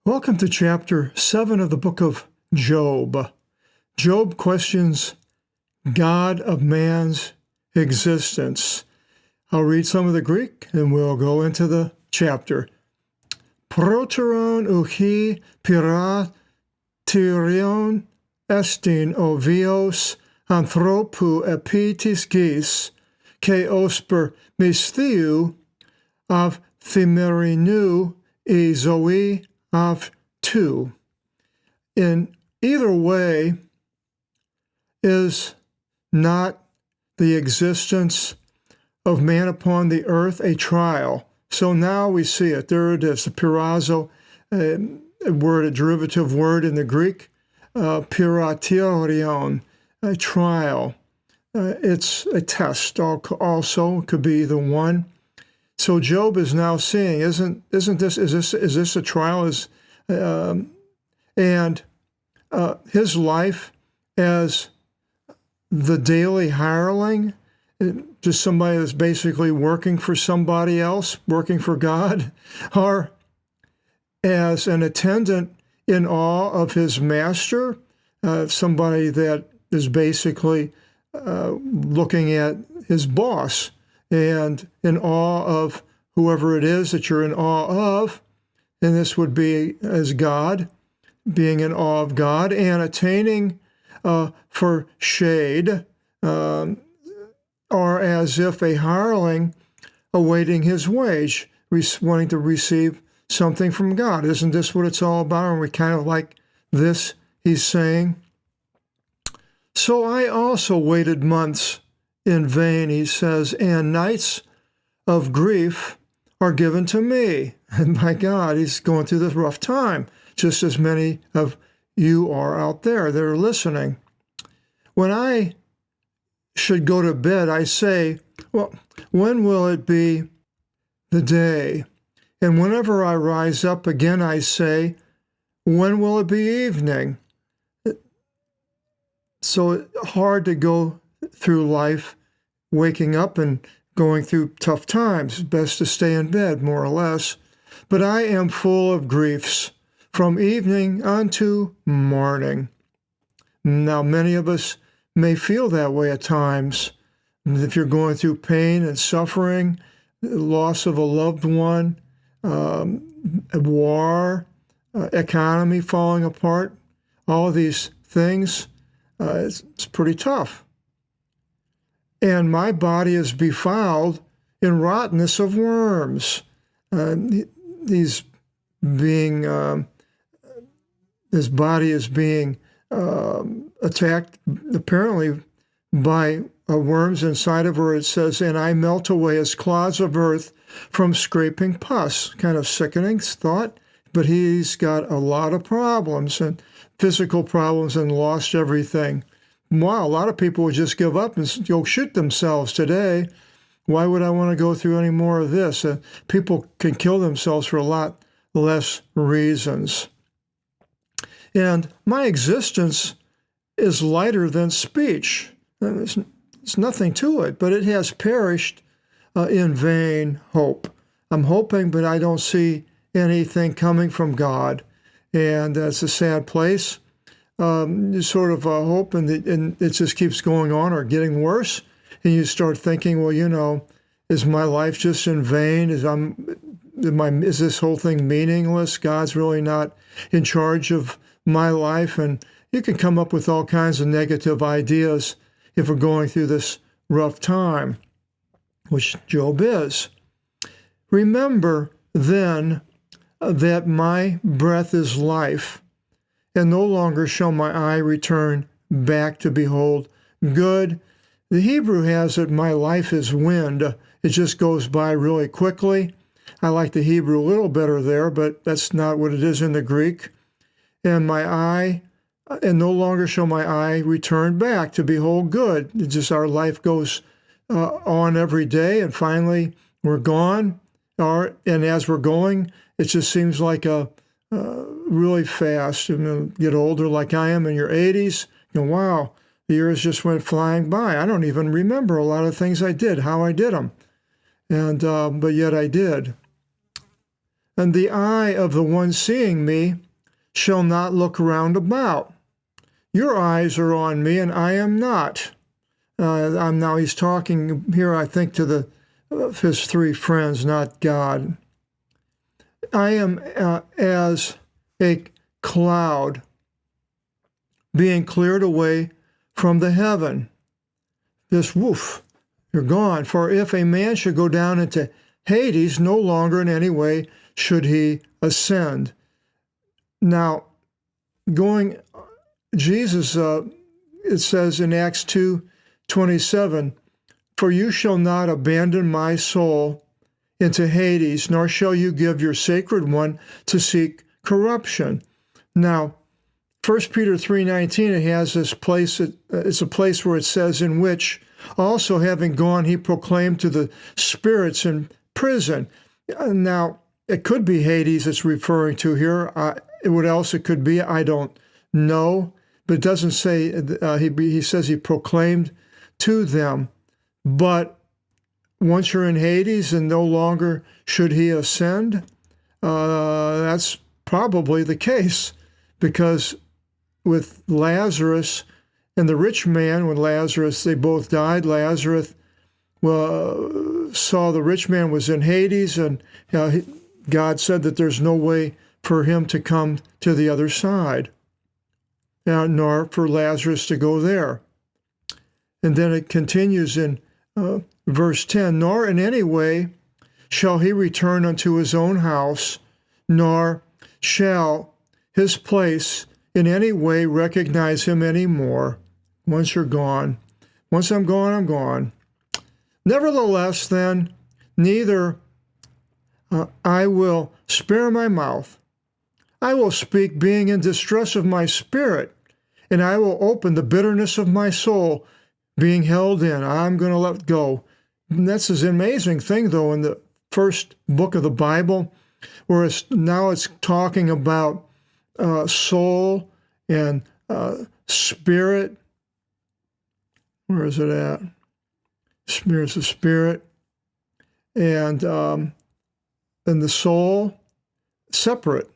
Welcome to chapter 7 of the book of Job. Job questions God of man's existence. I'll read some of the Greek and we'll go into the chapter. Proteron uchi piraterion estin ovios anthropu epitis gis ke osper mistheu av thimerinu e zoe of two. In either way is not the existence of man upon the earth a trial. So now we see it. There it is, the pirazo, a derivative word in the Greek, piraterion, a trial. It's a test also, could be the one. So Job is now seeing, is this a trial? His life as the daily hireling, just somebody that's basically working for somebody else, working for God, or as an attendant in awe of his master, somebody that is basically looking at his boss and in awe of whoever it is that you're in awe of. And this would be as God, being in awe of God and attaining for shade, or as if a hireling awaiting his wage, wanting to receive something from God. Isn't this what it's all about? And we kind of like this, he's saying. So I also waited months in vain, he says, and nights of grief are given to me. And my God, he's going through this rough time, just as many of you are out there that are listening. When I should go to bed, I say, well, when will it be the day? And whenever I rise up again, I say, when will it be evening? So it's hard to go through life waking up and going through tough times. Best to stay in bed, more or less. But I am full of griefs from evening unto morning. Now, many of us may feel that way at times. If you're going through pain and suffering, loss of a loved one, a war, economy falling apart, all of these things, it's pretty tough. And my body is befouled in rottenness of worms. His body is being attacked apparently by worms inside of her. It says, and I melt away as clods of earth from scraping pus. Kind of sickening thought, but he's got a lot of problems and physical problems and lost everything. Wow, a lot of people would just give up and go shoot themselves today. Why would I want to go through any more of this? People can kill themselves for a lot less reasons. And my existence is lighter than speech. There's nothing to it, but it has perished in vain hope. I'm hoping, but I don't see anything coming from God. And that's a sad place. You sort of hope, and it just keeps going on or getting worse. And you start thinking, well, is my life just in vain? Is this whole thing meaningless? God's really not in charge of my life? And you can come up with all kinds of negative ideas if we're going through this rough time, which Job is. Remember then that my breath is life, and no longer shall my eye return back to behold good. The Hebrew has it, my life is wind. It just goes by really quickly. I like the Hebrew a little better there, but that's not what it is in the Greek. And no longer shall my eye return back to behold good. It's just our life goes on every day, and finally we're gone. And as we're going, it just seems like really fast. Get older like I am in your 80s, wow, the years just went flying by. I don't even remember a lot of things I did, how I did them. But yet I did. and the eye of the one seeing me shall not look round about. Your eyes are on me, and I am not. He's talking here, I think, to his three friends, not God. I am as a cloud being cleared away from the heaven. This woof, you're gone. For if a man should go down into Hades, no longer in any way should he ascend. Now, Jesus, it says in Acts 2:27, for you shall not abandon my soul into Hades, nor shall you give your sacred one to seek corruption. Now, 1 Peter 3:19, it has this place, it's a place where it says, in which also having gone, he proclaimed to the spirits in prison. Now, it could be Hades it's referring to here. What else it could be, I don't know. But it doesn't say, he says he proclaimed to them. But once you're in Hades and no longer should he ascend, that's probably the case. Because with Lazarus and the rich man, when Lazarus, they both died, Lazarus saw the rich man was in Hades, and God said that there's no way for him to come to the other side, nor for Lazarus to go there. And then it continues in verse 10, nor in any way shall he return unto his own house, nor shall his place in any way recognize him anymore. Once you're gone. Once I'm gone, I'm gone. Nevertheless, then, neither I will spare my mouth. I will speak being in distress of my spirit, and I will open the bitterness of my soul being held in. I'm going to let go. And that's an amazing thing, though, in the first book of the Bible, where now it's talking about soul and spirit. Where is it at? Spirit's a spirit. And the soul, separate.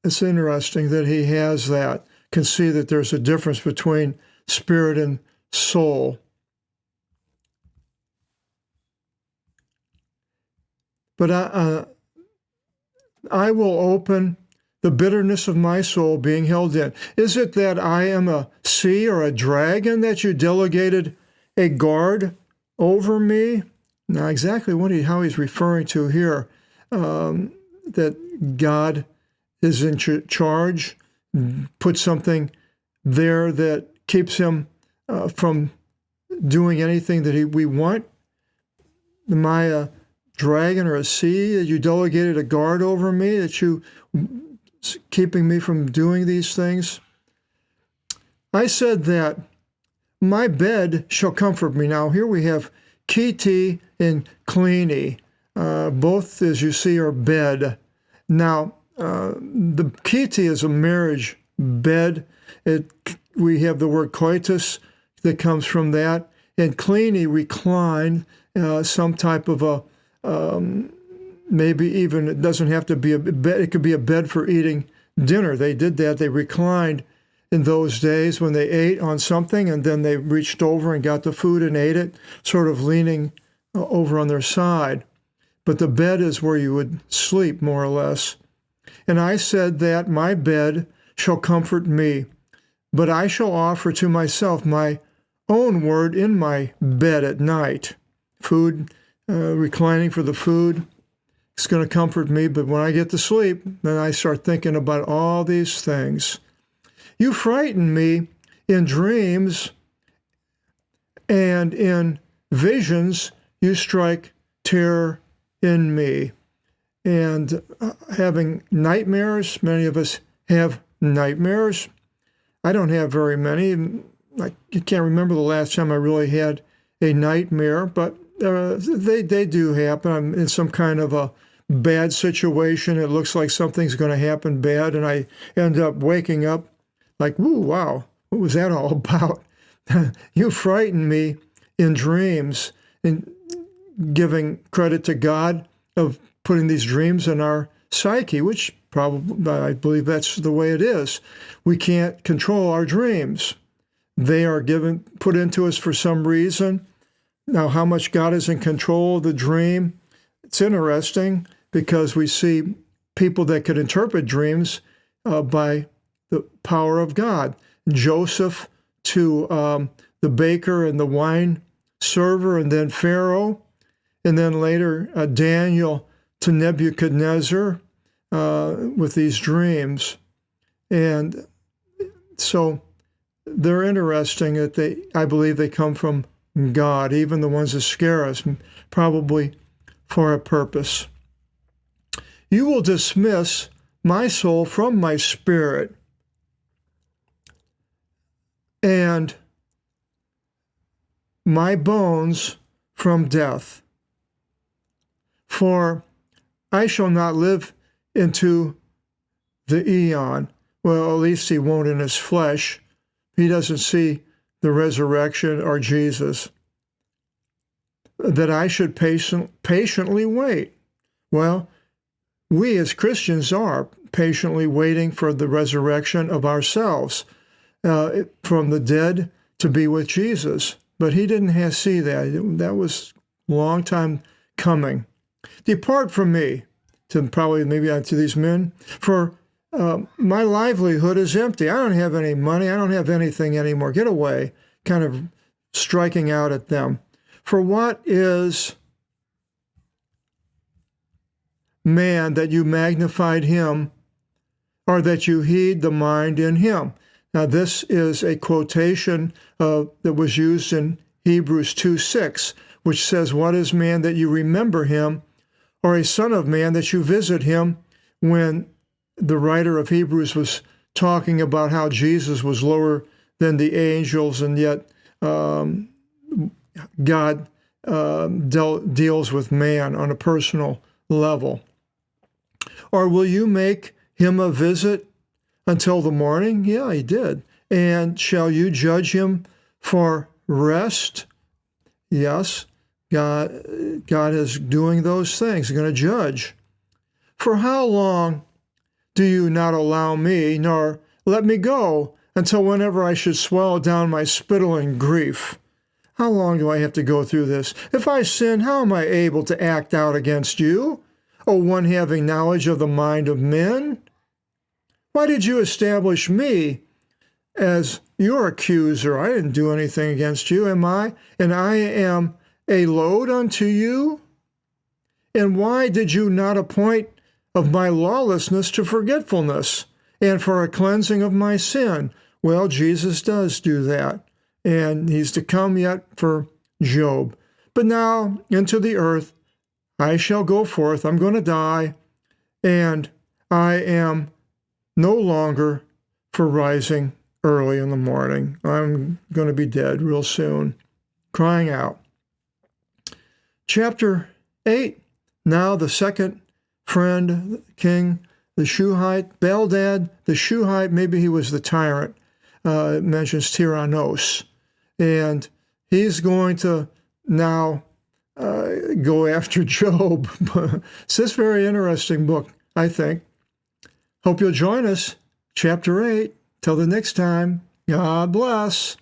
It's interesting that he has that. Can see that there's a difference between spirit and soul. But I will open the bitterness of my soul being held in. Is it that I am a sea or a dragon that you delegated a guard over me? Now, exactly how he's referring to here, that God is in charge, put something there that keeps him from doing anything that we want. Am I a dragon or a sea that you delegated a guard over me, that you keeping me from doing these things? I said that my bed shall comfort me. Now here we have Kiti and Klini. Both, as you see, are bed. Now, the Kiti is a marriage bed. We have the word coitus that comes from that. And Klini, recline, some type of a, maybe even, it doesn't have to be a bed, it could be a bed for eating dinner. They did that. They reclined in those days when they ate on something, and then they reached over and got the food and ate it, sort of leaning over on their side. But the bed is where you would sleep, more or less. And I said that my bed shall comfort me, but I shall offer to myself my own word in my bed at night. Food, reclining for the food, it's going to comfort me, but when I get to sleep, then I start thinking about all these things. You frighten me in dreams, and in visions you strike terror in me. And having nightmares, many of us have nightmares. I don't have very many. I can't remember the last time I really had a nightmare, but they do happen. I'm in some kind of a bad situation. It looks like something's going to happen bad, and I end up waking up like, woo, wow, what was that all about? You frighten me in dreams, and giving credit to God of putting these dreams in our psyche, which probably, I believe that's the way it is. We can't control our dreams. They are put into us for some reason. Now, how much God is in control of the dream, it's interesting because we see people that could interpret dreams by the power of God. Joseph to the baker and the wine server, and then Pharaoh, and then later Daniel to Nebuchadnezzar with these dreams. And so they're interesting that I believe they come from God, even the ones that scare us, probably for a purpose. You will dismiss my soul from my spirit, and my bones from death. For I shall not live into the eon. Well, at least he won't in his flesh. He doesn't see the resurrection or Jesus. That I should patiently wait. Well, we as Christians are patiently waiting for the resurrection of ourselves from the dead to be with Jesus. But he didn't see that. That was a long time coming. Depart from me, to these men, for my livelihood is empty. I don't have any money. I don't have anything anymore. Get away, kind of striking out at them. For what is man that you magnified him, or that you heed the mind in him? Now, this is a quotation that was used in Hebrews 2:6, which says, what is man that you remember him, or a son of man that you visit him, when the writer of Hebrews was talking about how Jesus was lower than the angels, and yet God deals with man on a personal level. Or will you make him a visit until the morning? Yeah, he did. And shall you judge him for rest? Yes, God is doing those things. He's going to judge. For how long do you not allow me, nor let me go, until whenever I should swallow down my spittle in grief? How long do I have to go through this? If I sin, how am I able to act out against you, O one having knowledge of the mind of men? Why did you establish me as your accuser? I didn't do anything against you, am I? And I am a load unto you? And why did you not appoint of my lawlessness to forgetfulness, and for a cleansing of my sin? Well, Jesus does do that, and he's to come yet for Job. But now into the earth I shall go forth. I'm going to die, and I am no longer for rising early in the morning. I'm going to be dead real soon, crying out. Chapter 8, now the second friend, king, the Shuhite, Bildad, the Shuhite, maybe he was the tyrant. It mentions Tyrannos. And he's going to now go after Job. It's this very interesting book, I think. Hope you'll join us. Chapter 8. Till the next time, God bless.